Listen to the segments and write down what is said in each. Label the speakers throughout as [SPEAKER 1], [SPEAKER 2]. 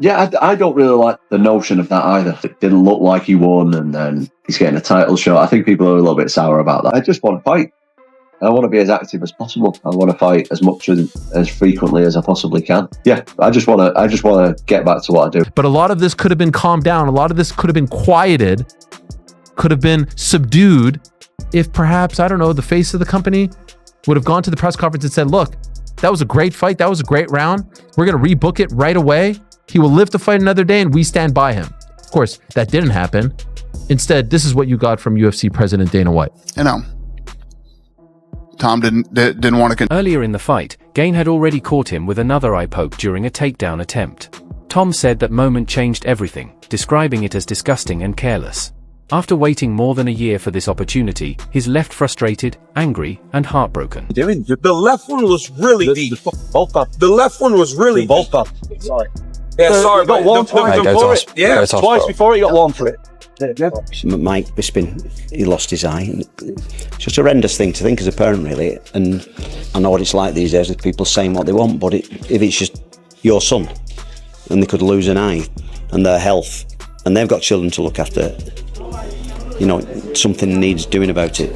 [SPEAKER 1] Yeah, I don't really like the notion of that either. It didn't look like he won, and then he's getting a title shot. I think people are a little bit sour about that. I just want to fight. I want to be as active as possible. I want to fight as much as frequently as I possibly can. Yeah, I just want to get back to what I do.
[SPEAKER 2] But a lot of this could have been calmed down. A lot of this could have been quieted, could have been subdued if perhaps, I don't know, the face of the company would have gone to the press conference and said, look, that was a great fight. That was a great round. We're going to rebook it right away. He will live to fight another day and we stand by him. Of course, that didn't happen. Instead, this is what you got from UFC President Dana White.
[SPEAKER 3] You know, Tom didn't want to.
[SPEAKER 4] Earlier in the fight, Gane had already caught him with another eye poke during a takedown attempt. Tom said that moment changed everything, describing it as disgusting and careless. After waiting more than a year for this opportunity, he's left frustrated, angry, and heartbroken.
[SPEAKER 5] The left one was really deep.
[SPEAKER 6] Both up.
[SPEAKER 5] The left one was really deep.
[SPEAKER 6] Both up. Sorry.
[SPEAKER 5] Yeah, sorry,
[SPEAKER 6] got one twice
[SPEAKER 5] before it. Yeah,
[SPEAKER 6] twice before he got one for it.
[SPEAKER 7] Mike Bisping, he lost his eye. It's just a horrendous thing to think as a parent, really. And I know what it's like these days with people saying what they want, but if it's just your son and they could lose an eye and their health and they've got children to look after, you know, something needs doing about it.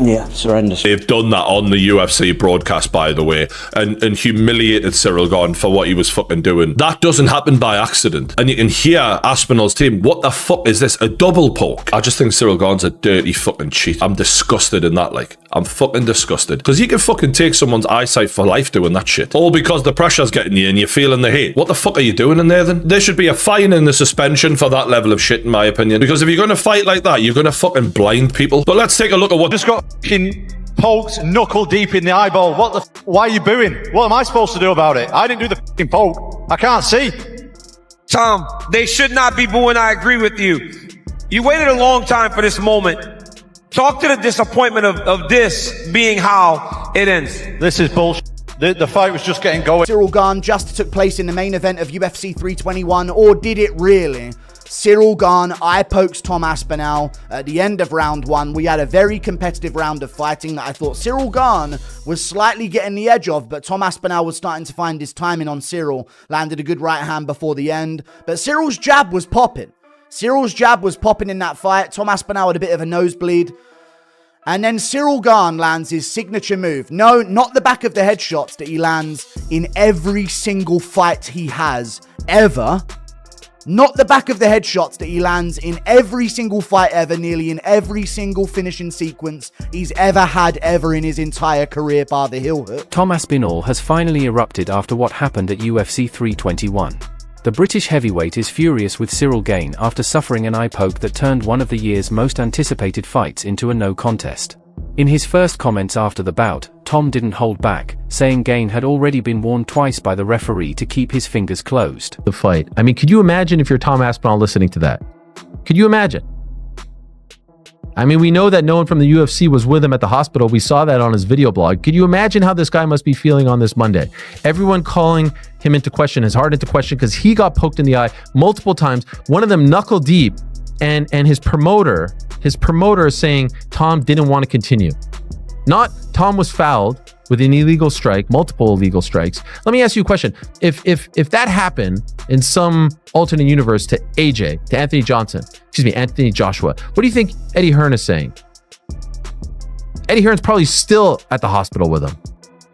[SPEAKER 7] Yeah, it's horrendous.
[SPEAKER 8] They've done that on the UFC broadcast, by the way, and humiliated Ciryl Gane for what he was fucking doing. That doesn't happen by accident. And you can hear Aspinall's team, what the fuck is this? A double poke? I just think Ciryl Gane's a dirty fucking cheat. I'm disgusted in that, like. I'm fucking disgusted. Because you can fucking take someone's eyesight for life doing that shit. All because the pressure's getting you and you're feeling the hate. What the fuck are you doing in there then? There should be a fine and a suspension for that level of shit, in my opinion. Because if you're going to fight like that, you're going to fucking blind people. But let's take a look at what...
[SPEAKER 6] Just got poked knuckle deep in the eyeball. What the why are you booing? What am I supposed to do about it? I didn't do the poke. I can't see.
[SPEAKER 5] Tom, they should not be booing. I agree with you. You waited a long time for this moment. Talk to the disappointment of this being how it ends.
[SPEAKER 6] This is bullshit. The fight was just getting going.
[SPEAKER 9] Ciryl Gane just took place in the main event of UFC 321, or did it really? Ciryl Gane eye pokes Tom Aspinall at the end of round one. We had a very competitive round of fighting that I thought Ciryl Gane was slightly getting the edge of, but Tom Aspinall was starting to find his timing on Ciryl. Landed a good right hand before the end, but Cyryl's jab was popping. Cyryl's jab was popping in that fight. Tom Aspinall had a bit of a nosebleed. And then Ciryl Gane lands his signature move. No, not the back of the head shots that he lands in every single fight he has ever. Not the back of the head shots that he lands in every single fight ever, nearly in every single finishing sequence he's ever had ever in his entire career, bar the heel hook.
[SPEAKER 4] Tom Aspinall has finally erupted after what happened at UFC 321. The British heavyweight is furious with Ciryl Gane after suffering an eye poke that turned one of the year's most anticipated fights into a no contest. In his first comments after the bout, Tom didn't hold back, saying Gane had already been warned twice by the referee to keep his fingers closed.
[SPEAKER 2] The fight. I mean, could you imagine if you're Tom Aspinall listening to that? Could you imagine? I mean, we know that no one from the UFC was with him at the hospital. We saw that on his video blog. Could you imagine how this guy must be feeling on this Monday? Everyone calling him into question, his heart into question, because he got poked in the eye multiple times, one of them knuckle deep, and his promoter is saying Tom didn't want to continue. Not Tom was fouled with an illegal strike, multiple illegal strikes. Let me ask you a question. If that happened in some alternate universe to AJ, to Anthony Joshua, what do you think Eddie Hearn is saying? Eddie Hearn's probably still at the hospital with him.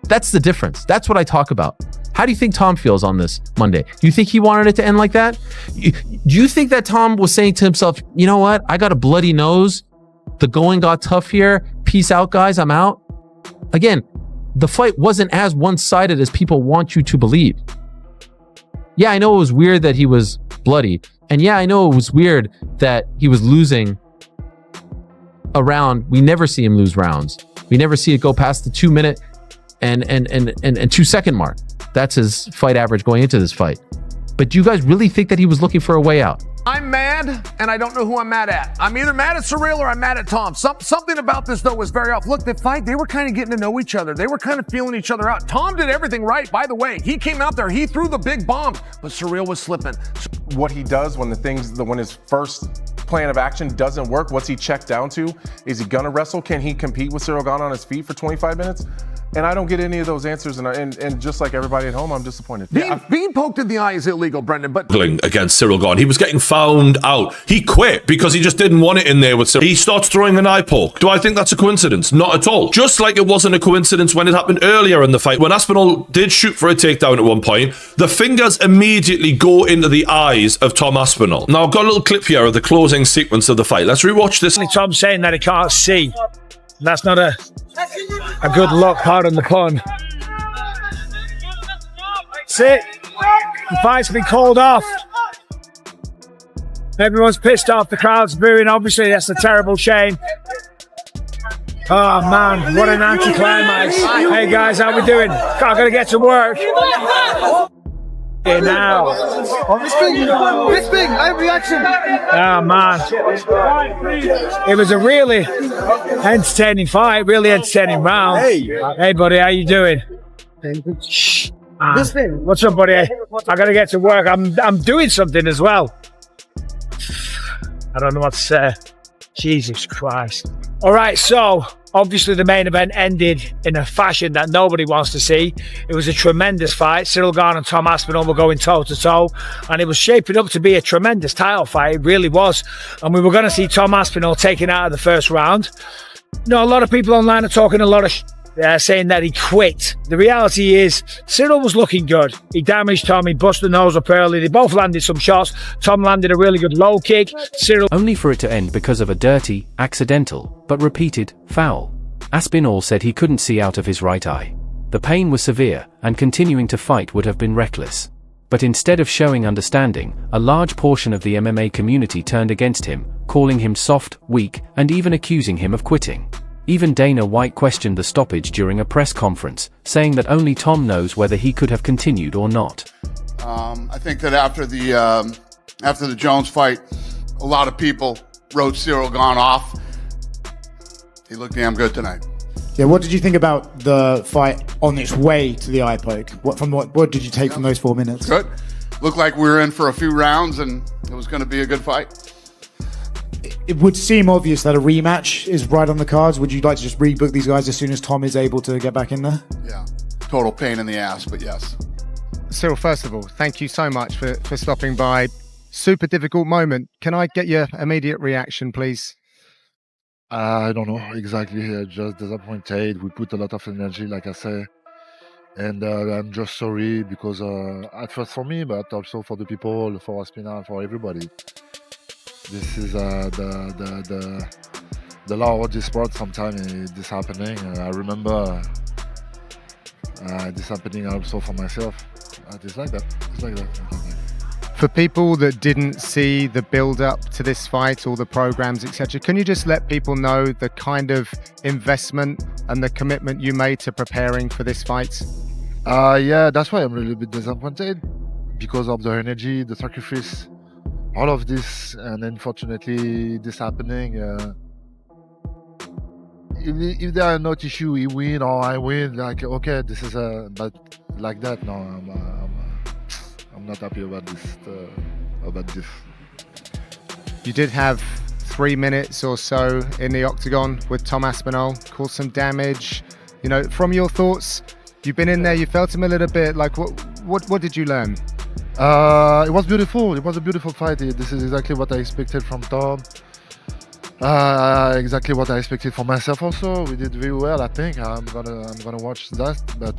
[SPEAKER 2] That's the difference. That's what I talk about. How do you think Tom feels on this Monday? Do you think he wanted it to end like that? Do you think that Tom was saying to himself, you know what? I got a bloody nose. The going got tough here. Peace out, guys. I'm out. Again, the fight wasn't as one-sided as people want you to believe. Yeah, I know it was weird that he was bloody. And yeah, I know it was weird that he was losing a round. We never see him lose rounds. We never see it go past the 2 minute and 2 second mark. That's his fight average going into this fight. But do you guys really think that he was looking for a way out?
[SPEAKER 10] I'm mad, and I don't know who I'm mad at. I'm either mad at Ciryl or I'm mad at Tom. Something about this, though, was very off. Look, the fight, they were kind of getting to know each other. They were kind of feeling each other out. Tom did everything right, by the way. He came out there, he threw the big bomb, but Ciryl was slipping.
[SPEAKER 11] What he does when when his first plan of action doesn't work, what's he checked down to? Is he gonna wrestle? Can he compete with Ciryl Gane on his feet for 25 minutes? And I don't get any of those answers, and just like everybody at home, I'm disappointed.
[SPEAKER 10] Being poked in the eye is illegal, Brendan, but
[SPEAKER 8] against Ciryl Gane. He was getting found out. He quit because he just didn't want it in there with Ciryl. He starts throwing an eye poke. Do I think that's a coincidence? Not at all. Just like it wasn't a coincidence when it happened earlier in the fight. When Aspinall did shoot for a takedown at one point, the fingers immediately go into the eyes of Tom Aspinall. Now, I've got a little clip here of the closing sequence of the fight. Let's rewatch this.
[SPEAKER 12] Tom's saying that he can't see. That's not a good look, pardon the pun. Sit. The fight's been called off. Everyone's pissed off. The crowd's booing. Obviously, that's a terrible shame. Oh man, what an anticlimax. Hey guys, how we doing? I gotta get to work. Now.
[SPEAKER 13] This big, live reaction.
[SPEAKER 12] Oh man. It was a really entertaining fight, really entertaining round. Hey buddy, how you doing? What's up, buddy? I gotta get to work. I'm doing something as well. I don't know what to say. Jesus Christ. All right, so obviously the main event ended in a fashion that nobody wants to see. It was a tremendous fight. Ciryl Gane and Tom Aspinall were going toe-to-toe, and it was shaping up to be a tremendous title fight. It really was. And we were going to see Tom Aspinall taken out of the first round. You know, a lot of people online are talking a lot of saying that he quit. The reality is, Ciryl was looking good. He damaged Tom, he busted the nose up early. They both landed some shots. Tom landed a really good low kick. Ciryl...
[SPEAKER 4] Only for it to end because of a dirty, accidental, but repeated, foul. Aspinall said he couldn't see out of his right eye. The pain was severe, and continuing to fight would have been reckless. But instead of showing understanding, a large portion of the MMA community turned against him, calling him soft, weak, and even accusing him of quitting. Even Dana White questioned the stoppage during a press conference, saying that only Tom knows whether he could have continued or not.
[SPEAKER 3] I think that after the Jones fight, a lot of people wrote Ciryl Gane off. He looked damn good tonight.
[SPEAKER 13] Yeah, what did you think about the fight on its way to the eye poke? What did you take from those 4 minutes?
[SPEAKER 3] Good. Looked like we were in for a few rounds, and it was going to be a good fight.
[SPEAKER 13] It would seem obvious that a rematch is right on the cards. Would you like to just rebook these guys as soon as Tom is able to get back in there?
[SPEAKER 3] Yeah, total pain in the ass, but yes.
[SPEAKER 14] Ciryl, first of all, thank you so much for stopping by. Super difficult moment. Can I get your immediate reaction, please?
[SPEAKER 15] I don't know exactly. Just disappointed. We put a lot of energy, like I say. And I'm just sorry because at first for me, but also for the people, for Aspinall, for everybody. This is the law of this sport. Sometimes this happening. I remember this happening also for myself. It's like that. It's like that.
[SPEAKER 14] For people that didn't see the build-up to this fight, all the programs, etc., can you just let people know the kind of investment and the commitment you made to preparing for this fight?
[SPEAKER 15] Yeah, that's why I'm a little bit disappointed because of the energy, the sacrifice. All of this, and unfortunately, this happening. If there are not issue, he win or I win. Like okay, this is but like that. No, I'm not happy about this.
[SPEAKER 14] You did have 3 minutes or so in the octagon with Tom Aspinall, caused some damage. You know, from your thoughts, you've been in there, you felt him a little bit. Like what did you learn?
[SPEAKER 15] It was beautiful. It was a beautiful fight. This is exactly what I expected from Tom. Exactly what I expected for myself also. We did very well, I think. I'm gonna watch that. But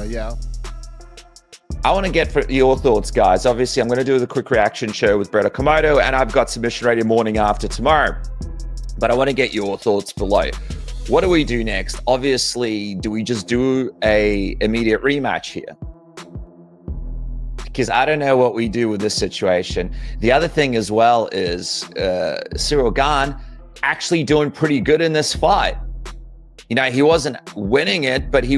[SPEAKER 15] yeah.
[SPEAKER 16] I want to get your thoughts, guys. Obviously, I'm going to do the quick reaction show with Brett Okamoto, and I've got submission ready morning after tomorrow. But I want to get your thoughts below. What do we do next? Obviously, do we just do a immediate rematch here? Because I don't know what we do with this situation. The other thing as well is Ciryl Gane actually doing pretty good in this fight. You know, he wasn't winning it, but he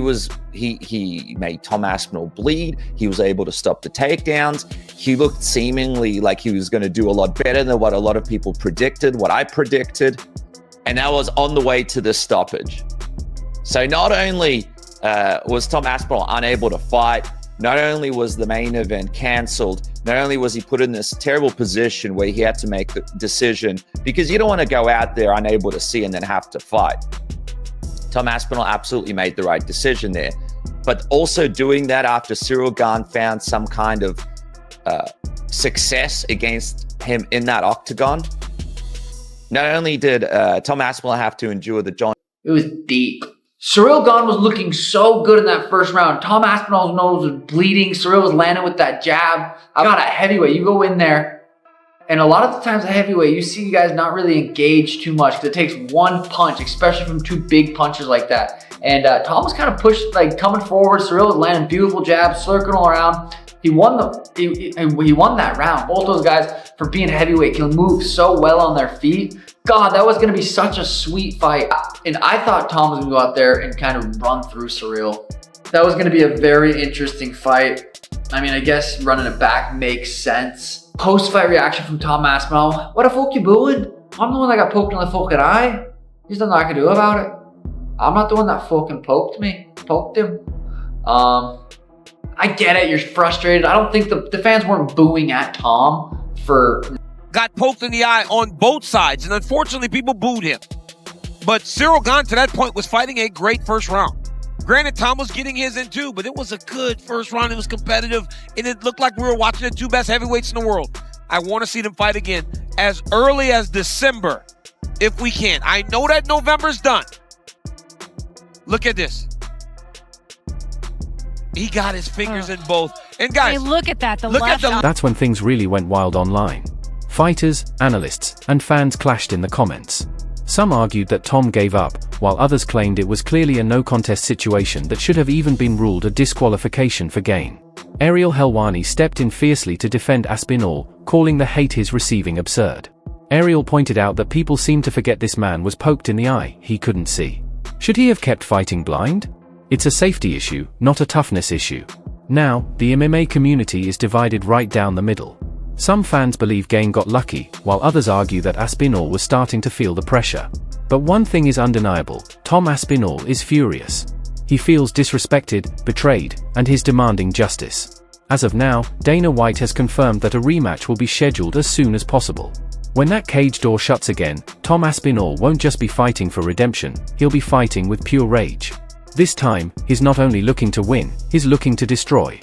[SPEAKER 16] made Tom Aspinall bleed. He was able to stop the takedowns. He looked seemingly like he was going to do a lot better than what a lot of people predicted, what I predicted. And that was on the way to this stoppage. So not only was Tom Aspinall unable to fight, not only was the main event cancelled, not only was he put in this terrible position where he had to make the decision, because you don't want to go out there unable to see and then have to fight. Tom Aspinall absolutely made the right decision there. But also doing that after Ciryl Gane found some kind of success against him in that octagon. Not only did Tom Aspinall have to endure the John...
[SPEAKER 17] It was deep. Ciryl Gane was looking so good in that first round. Tom Aspinall's nose was bleeding. Ciryl was landing with that jab. I got a heavyweight. You go in there, and a lot of the times a heavyweight, you see guys not really engage too much because it takes one punch, especially from two big punches like that. And Tom was kind of pushed, like coming forward. Ciryl was landing beautiful jabs, circling around. He won that round. Both those guys, for being heavyweight, can move so well on their feet. God, that was going to be such a sweet fight. And I thought Tom was going to go out there and kind of run through Ciryl. That was going to be a very interesting fight. I mean, I guess running it back makes sense. Post-fight reaction from Tom Aspinall. What the fuck you booing? I'm the one that got poked in the fucking eye. There's nothing I can do about it. I'm not the one that fucking poked him. I get it, you're frustrated. I don't think the fans weren't booing at Tom for...
[SPEAKER 5] Got poked in the eye on both sides, and unfortunately people booed him. But Ciryl Gane to that point was fighting a great first round. Granted, Tom was getting his in too, but it was a good first round. It was competitive, and it looked like we were watching the two best heavyweights in the world. I want to see them fight again as early as December, if we can. I know that November's done. Look at this. He got his fingers in both. And guys,
[SPEAKER 18] hey, look at that.
[SPEAKER 4] That's when things really went wild online. Fighters, analysts, and fans clashed in the comments. Some argued that Tom gave up, while others claimed it was clearly a no-contest situation that should have even been ruled a disqualification for Gane. Ariel Helwani stepped in fiercely to defend Aspinall, calling the hate he's receiving absurd. Ariel pointed out that people seem to forget this man was poked in the eye he couldn't see. Should he have kept fighting blind? It's a safety issue, not a toughness issue. Now, the MMA community is divided right down the middle. Some fans believe Gane got lucky, while others argue that Aspinall was starting to feel the pressure. But one thing is undeniable, Tom Aspinall is furious. He feels disrespected, betrayed, and he's demanding justice. As of now, Dana White has confirmed that a rematch will be scheduled as soon as possible. When that cage door shuts again, Tom Aspinall won't just be fighting for redemption, he'll be fighting with pure rage. This time, he's not only looking to win, he's looking to destroy.